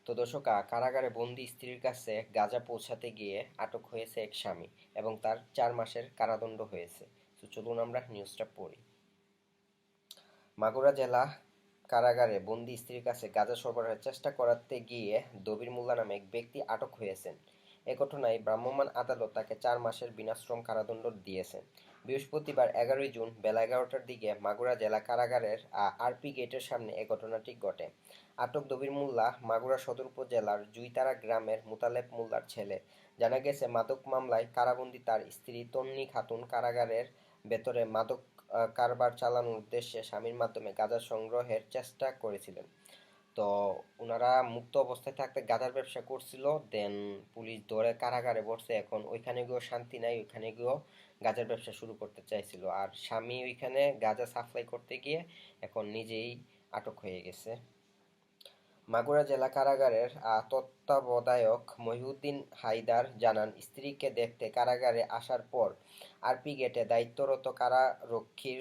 তো দর্শক, কারাগারে বন্দি স্ত্রীর কাছে গাঁজা পৌঁছাতে গিয়ে আটক হয়েছে এক স্বামী এবং তার ৪ মাসের কারাদণ্ড হয়েছে। তো চলুন আমরা নিউজটা পড়ি। মাগুরা জেলা কারাগারে বন্দি স্ত্রীর কাছে গাঁজা সরবরাহের চেষ্টা করাতে গিয়ে দবির মোল্লা নামে এক ব্যক্তি আটক হয়েছেন। এ ঘটনায় ভ্রাম্যমাণ আদালত তাকে ৪ মাসের বিনাশ্রম কারাদণ্ড দিয়েছেন। বৃহস্পতিবার ১১ জুন বেলা ১১টার দিকে মাগুরা জেলা কারাগারের আরপি গেটের সামনে এ ঘটনাটি ঘটে। আটক দবির মোল্লা মাগুরা সদর উপজেলার জুইতারা গ্রামের মোতালেব মোল্লার ছেলে। জানা গেছে, মাদক মামলায় কারাবন্দী তার স্ত্রী তন্নি খাতুন কারাগারের ভেতরে মাদক কারবার চালানোর উদ্দেশ্যে স্বামীর মাধ্যমে গাঁজা সংগ্রহের চেষ্টা করেছিলেন। তো ওনারা মুক্ত অবস্থায় থাকতে গাঁজার ব্যবসা করছিল। দেন পুলিশ ধরে কারাগারে বসছে। এখন ওইখানে গিয়েও শান্তি নাই, ওইখানে গিয়েও গাঁজার ব্যবসা শুরু করতে চাইছিল। আর স্বামী ওইখানে গাঁজা সাপ্লাই করতে গিয়ে এখন নিজেই আটক হয়ে গেছে। মাগুরা জেলা কারাগারের তত্ত্বাবধায়ক মহিউদ্দিন হায়দার জানান, স্ত্রীকে দেখতে কারাগারে আসার পর আরপি গেটে দায়িত্বরত কারারক্ষীর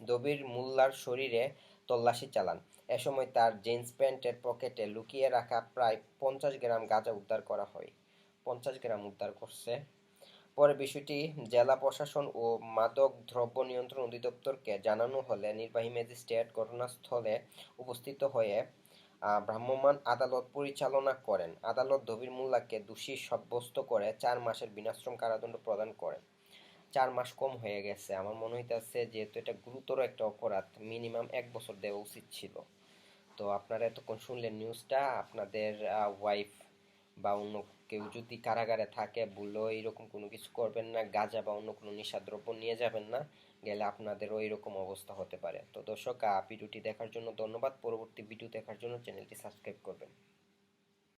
দবির মোল্লার শরীরে তল্লাশি চালান। এ সময় তার জিন্স প্যান্টের পকেটে লুকিয়ে রাখা প্রায় ৫০ গ্রাম গাঁজা উদ্ধার করা হয়। ৫০ গ্রাম উদ্ধার করছে। পরে বিষয়টি জেলা প্রশাসন ও মাদকদ্রব্য নিয়ন্ত্রণ অধিদপ্তরকে জানানো হলে নির্বাহী ম্যাজিস্ট্রেট ঘটনাস্থলে উপস্থিত হয়ে ভ্রাম্যমাণ আদালত পরিচালনা করেন। আদালত দবির মোল্লাকে দোষী সাব্যস্ত করে ৪ মাসের বিনাশ্রম কারাদণ্ড প্রদান করেন। ৪ মাস কম হয়ে গেছে। আমার মনে হইতেছে যেহেতু এটা গুরুতর একটা অপরাধ, মিনিমাম ১ বছর দেওয়া উচিত ছিল। তো আপনারা এতক্ষণ শুনলেন নিউজটা। আপনাদের ওয়াইফ বা অন্য কেউ যদি কারাগারে থাকে, ভুলেও এইরকম কোনো কিছু করবেন না। গাঁজা বা অন্য কোনো নেশাদ্রব্য নিয়ে যাবেন না, গেলে আপনাদেরও এরকম অবস্থা হতে পারে। তো দর্শক, ভিডিওটি দেখার জন্য ধন্যবাদ। পরবর্তী ভিডিও দেখার জন্য চ্যানেলটি সাবস্ক্রাইব করবেন।